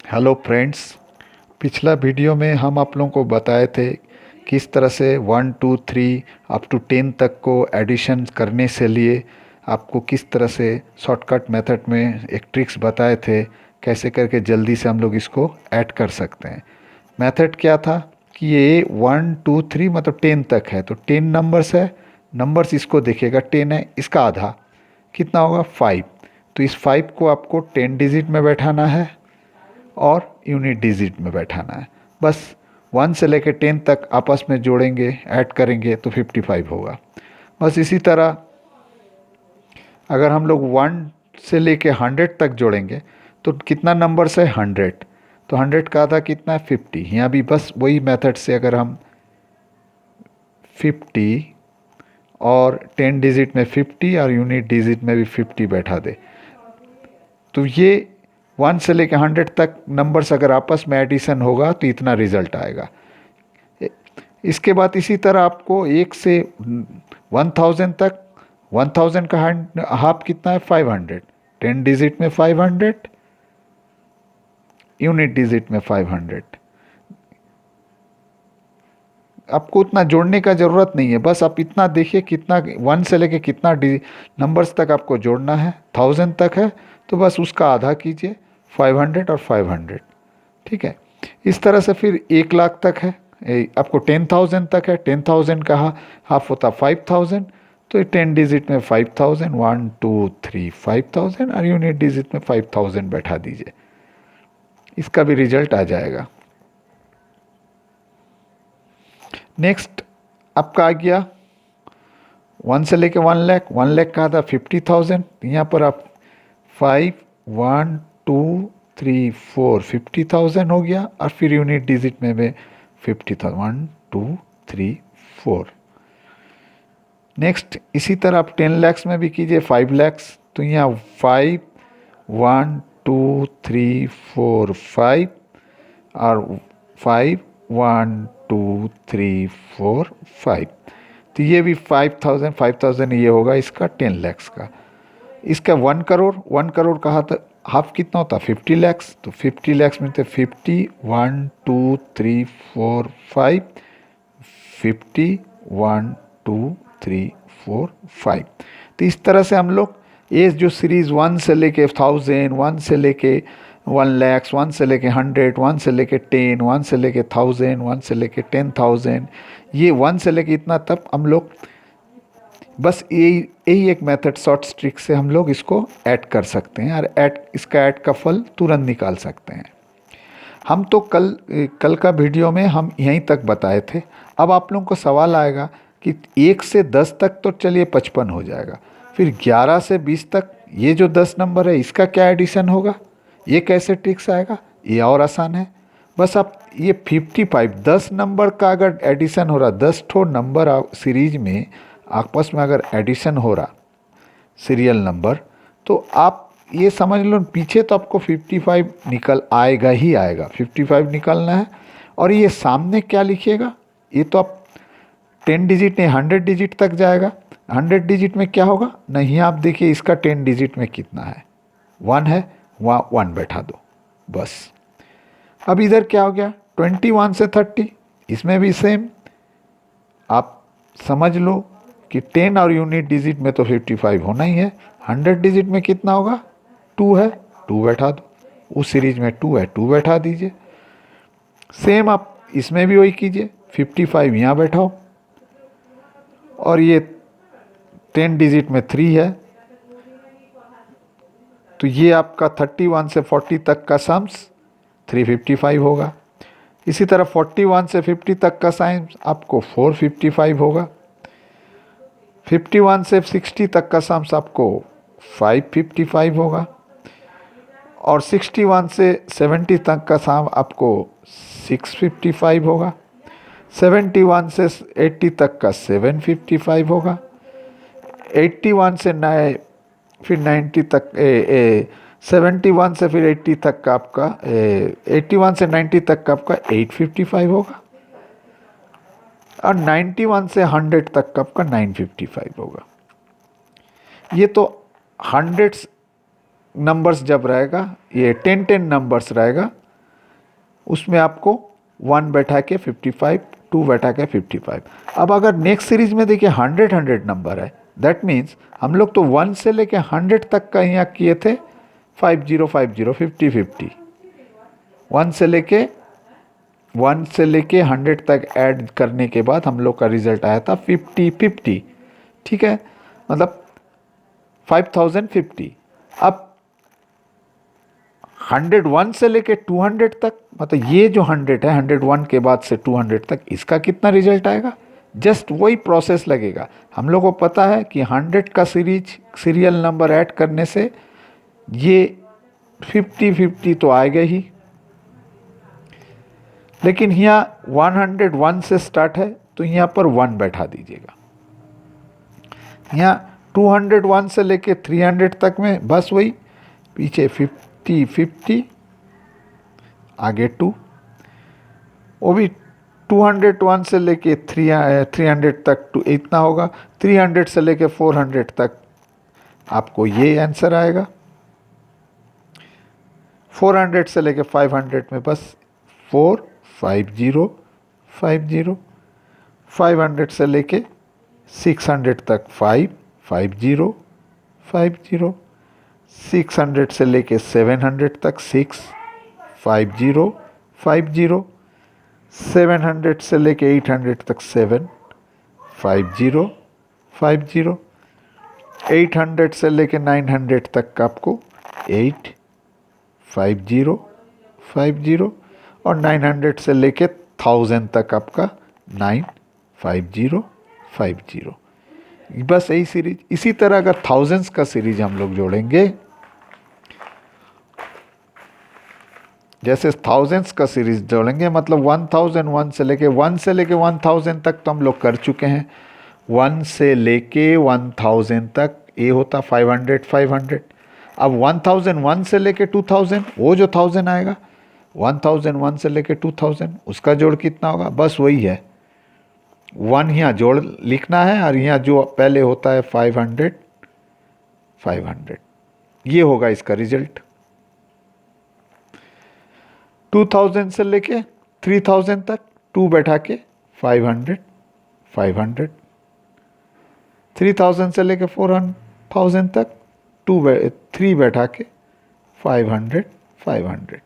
Hello friends. पिछला video में हम आप लोगों को बताए थे किस तरह से 1 2 3 अप टू 10 तक को एडिशन करने से लिए आपको किस तरह से शॉर्टकट मेथड में एक ट्रिक्स बताए थे, कैसे करके जल्दी से हम लोग इसको ऐड कर सकते हैं। मेथड क्या था कि ये 1 2 3 मतलब 10 तक है, तो 10 नंबर्स है। नंबर्स इसको देखिएगा, 10 है, इसका आधा कितना होगा 5। तो इस 5 को आपको 10 डिजिट में बैठाना है और यूनिट डिजिट में बैठाना है। बस 1 से लेकर 10 तक आपस में जोड़ेंगे, ऐड करेंगे तो 55 होगा। बस इसी तरह अगर हम लोग 1 से लेकर 100 तक जोड़ेंगे तो कितना नंबर्स है 100, तो 100 का आधा कितना है 50। यहाँ भी बस वही मेथड से अगर हम 50 और 10 डिजिट में 50 और यूनिट डिजिट में भी 50 बैठा दे, तो ये 1 से लेकर 100 तक नंबर्स अगर आपस में एडिशन होगा तो इतना रिजल्ट आएगा। इसके बाद इसी तरह आपको 1 से 1000 तक, 1000 का हाफ कितना है 500, 10 डिजिट में 500, यूनिट डिजिट में 500। आपको उतना जोड़ने का ज़रूरत नहीं है, बस आप इतना देखिए कितना 1 से लेके कितना नंबर्स तक आपको जोड़ना है। 1000 तक है तो बस उसका आधा कीजिए, 500 और 500। ठीक है। इस तरह से फिर 1 लाख तक है, आपको 10,000 तक है, 10,000 का हाफ होता 5,000, तो 10 डिजिट में 5,000, 1 2 3 5,000 और यूनिट डिजिट में 5,000 बैठा दीजिए, इसका भी रिजल्ट आ जाएगा। नेक्स्ट आपका आ गया 1 से लेके 1 लाख, 1 लाख का था 50,000। यहाँ पर आप 5 1 2 3 4 50,000 हो गया और फिर यूनिट डिजिट में भी 50,000, 1 2 3 4। नेक्स्ट इसी तरह आप 10 lakhs में भी कीजिए, 5 lakhs, तो यहाँ 5 1 2 3 4 5 और 5 1 2 3 4 5, तो ये भी 5,000 5,000 ये होगा इसका 10 lakhs का। इसका 1 करोड़, 1 करोड़ का हाफ कितना होता 50 lakhs, तो 50 lakhs में तो 50 1 2 3 4 5 50 1 2 3 4 5। तो इस तरह से हम लोग ये जो सीरीज़ 1 से लेके 1000, 1 से लेके 1 lakhs, 1 से लेके 100, 1 से लेके 10, 1 से लेके 1000, 1 से लेके 10,000, ये 1 से लेके इतना तक हम लोग बस यही एक मेथड शॉर्ट ट्रिक से हम लोग इसको ऐड कर सकते हैं और इसका ऐड का फल तुरंत निकाल सकते हैं। हम तो कल का वीडियो में हम यहीं तक बताए थे। अब आप लोगों को सवाल आएगा कि 1 से 10 तक तो चलिए 55 हो जाएगा, फिर 11 से 20 तक ये जो 10 नंबर है इसका क्या एडिशन होगा, ये कैसे ट्रिक्स आएगा? ये और आसान है। बस आप ये 55 10 नंबर का अगर एडिशन हो रहा, 10 ठो नंबर सीरीज में आपस में अगर एडिशन हो रहा सीरियल नंबर, तो आप ये समझ लो पीछे तो आपको 55 निकल आएगा ही आएगा, 55 निकलना है। और ये सामने क्या लिखिएगा, ये तो आप 10 डिजिट नहीं 100 डिजिट तक जाएगा। 100 डिजिट में क्या होगा, नहीं आप देखिए इसका 10 डिजिट में कितना है, 1 है, वहाँ 1 बैठा दो बस। अब इधर क्या हो गया 21 से 30, इसमें भी सेम आप समझ लो कि 10 और यूनिट डिजिट में तो 55 होना ही है। 100 डिजिट में कितना होगा 2 है, 2 बैठा दो, उस सीरीज में 2 है, 2 बैठा दीजिए। सेम आप इसमें भी वही कीजिए, 55 यहाँ बैठाओ और ये 10 डिजिट में 3 है, तो ये आपका 31 से 40 तक का सम्स 355 होगा। इसी तरह 41 से 50 तक का साइंस आपको 455 होगा। 51 से 60 तक का सम्स आपको 555 होगा और 61 से 70 तक का सम आपको 655 होगा। 71 से 80 तक का 755 होगा। 81 से फिर 90 तक 71 से फिर 80 तक का आपका 81 से 90 तक का आपका 855 होगा और 91 से 100 तक का आपका 955 होगा। ये तो 100 नंबर्स जब रहेगा, ये 10 10 नंबर्स रहेगा उसमें आपको 1 बैठा के 55, 2 बैठा के 55। अब अगर नेक्स्ट सीरीज में देखिए 100 नंबर है, दैट मीन्स हम लोग तो 1 से लेके 100 तक का यहाँ किए थे 50 50 50 50। 1 से लेके 100 तक ऐड करने के बाद हम लोग का रिजल्ट आया था 50 50। ठीक है, मतलब 5050। अब 101 से लेके 200 तक, मतलब ये जो 100 है 101 के बाद से 200 तक, इसका कितना रिजल्ट आएगा? जस्ट वही प्रोसेस लगेगा। हम लोग को पता है कि 100 का सीरियल नंबर ऐड करने से ये 50 50 तो आएगा ही, लेकिन यहाँ 101 से स्टार्ट है तो यहाँ पर 1 बैठा दीजिएगा। यहाँ 201 से लेके 300 तक में बस वही पीछे 50 50 आगे 2, वो भी 201 से लेके 300 तक 2 इतना होगा। 300 से लेके 400 तक आपको ये आंसर आएगा। 400 से लेके 500 में बस 4 50 50। 500 से लेके 600 तक 5 50 50। 600 से लेके 700 तक 6 50 50। 700 से लेके 800 तक 7 50 50। 800 से लेके 900 तक आपको 8 50 50। और 900 से लेके 1000 तक आपका 9 50 50। बस यही सीरीज। इसी तरह अगर थाउजेंड्स का सीरीज हम लोग जोड़ेंगे, जैसे थाउजेंड्स का सीरीज जोड़ेंगे मतलब 1001 से लेके 1000 तक तो हम लोग कर चुके हैं। 1 से लेके 1000 तक ये होता 500 500। अब 1001 से लेके 2000, वो जो 1000 आएगा 1001 से लेके 2000, उसका जोड़ कितना होगा? बस वही है, 1 यहाँ जोड़ लिखना है और यहाँ जो पहले होता है 500 500, ये होगा इसका रिजल्ट। 2000 से लेके 3000 तक 2 बैठा के 500 500। 3000 से लेके 4000 तक 3 बैठा के 500 500।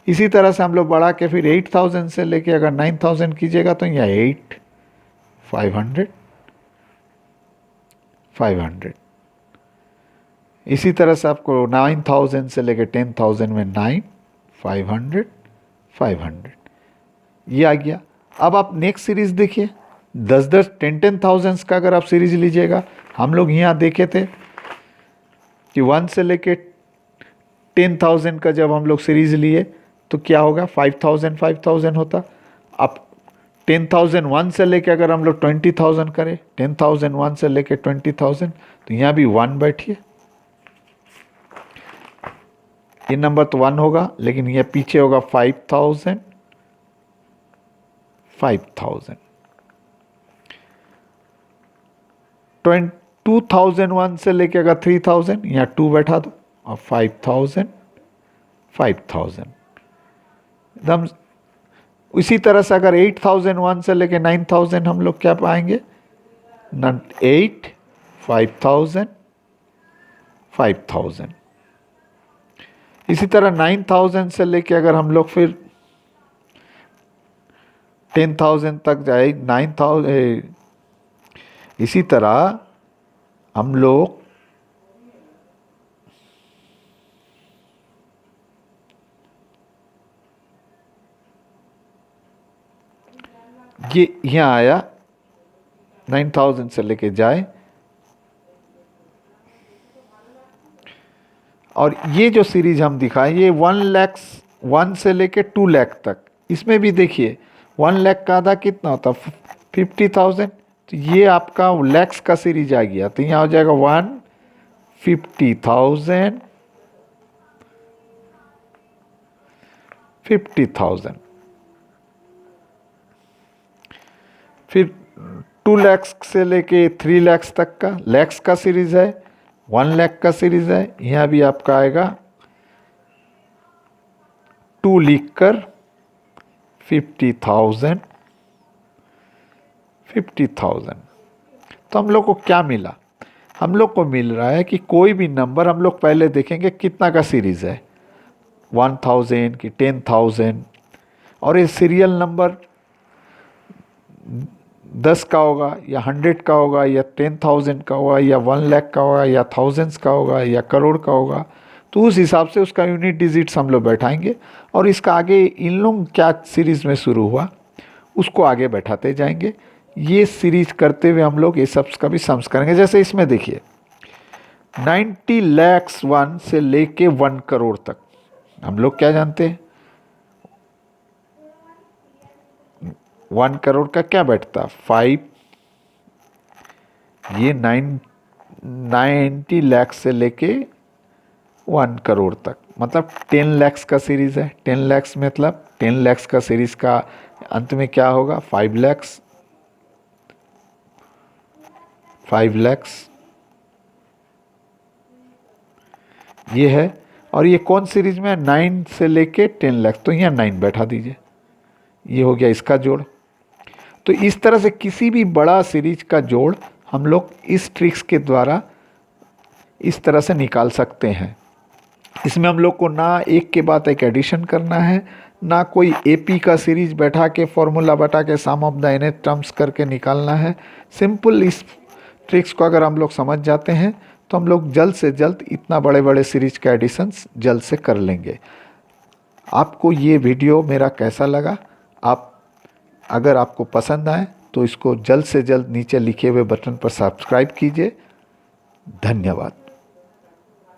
इसी तरह से हम लोग बढ़ा के फिर 8000 से लेके अगर 9000 कीजिएगा तो यहाँ 8 500 500। इसी तरह से आपको 9000 से लेके 10000 में 9 500 500 ये आ गया। अब आप नेक्स्ट सीरीज देखिए, 10 10,000 का अगर आप सीरीज लीजिएगा, हम लोग यहाँ देखे थे कि 1 से लेके 10,000 का जब हम लोग सीरीज लिए तो क्या होगा? 5000 5000 होता। अब 10,001 से लेके अगर हम लोग 20,000 करें, 10,001 से लेके 20,000, तो यहाँ भी 1 बैठिए। ये नंबर तो 1 होगा, लेकिन ये पीछे होगा 5000 5000। 2001 से लेके अगर 3000, यहाँ 2 बैठा दो और 5000 5000 एकदम। इसी तरह से अगर 8001 से लेके 9000 हम लोग क्या पाएंगे? 8 5000 5000। इसी तरह 9000 से लेके अगर हम लोग फिर 10,000 तक जाए 9000, इसी तरह हम लोग ये यहाँ आया 9000 से लेके जाए, और ये जो सीरीज हम दिखाएं ये 1 से लेके 2 लाख तक, इसमें भी देखिए 1 लाख का आधा कितना होता? 50,000। तो ये आपका लैक्स का सीरीज आ गया, तो यहाँ हो जाएगा 150,000 50,000। फिर 2 लाख से लेके 3 लाख तक का लैक्स का सीरीज है, 1 लाख का सीरीज है। यहाँ भी आपका आएगा 2 लिख कर 50,000, 50,000। तो हम लोग को क्या मिला? हम लोग को मिल रहा है कि कोई भी नंबर हम लोग पहले देखेंगे कितना का सीरीज़ है, 1000 की 10,000, और ये सीरियल नंबर 10 का होगा या 100 का होगा या 10,000 का होगा या 1 लाख का होगा या थाउजेंड्स का होगा या करोड़ का होगा। तो उस हिसाब से उसका यूनिट डिजिट्स हम लोग बैठाएंगे और इसका आगे इन लोग क्या सीरीज़ में शुरू हुआ उसको आगे बैठाते जाएंगे। ये सीरीज करते हुए हम लोग ये सब का भी सम्स करेंगे। जैसे इसमें देखिए 90 lakhs 1 से लेके 1 करोड़ तक हम लोग क्या जानते हैं, 1 करोड़ का क्या बैठता 5, ये 90 लाख से लेके 1 करोड़ तक मतलब 10 lakhs का सीरीज है। 10 lakhs मतलब 10 lakhs का सीरीज का अंत में क्या होगा 5 lakhs, 5 lakhs ये है। और ये कौन सीरीज में है 9 से लेके 10 लाख, तो यहाँ 9 बैठा दीजिए, ये हो गया इसका जोड़। तो इस तरह से किसी भी बड़ा सीरीज का जोड़ हम लोग इस ट्रिक्स के द्वारा इस तरह से निकाल सकते हैं। इसमें हम लोग को ना एक के बाद एक एडिशन करना है, ना कोई एपी का सीरीज बैठा के फॉर्मूला बैठा के सम ऑफ द nth टर्म्स करके निकालना है। सिंपल इस ट्रिक्स को अगर हम लोग समझ जाते हैं तो हम लोग जल्द से जल्द इतना बड़े बड़े सीरीज का एडिशंस जल्द से कर लेंगे। आपको ये वीडियो मेरा कैसा लगा? अगर आपको पसंद आए तो इसको जल्द से जल्द नीचे लिखे हुए बटन पर सब्सक्राइब कीजिए। धन्यवाद।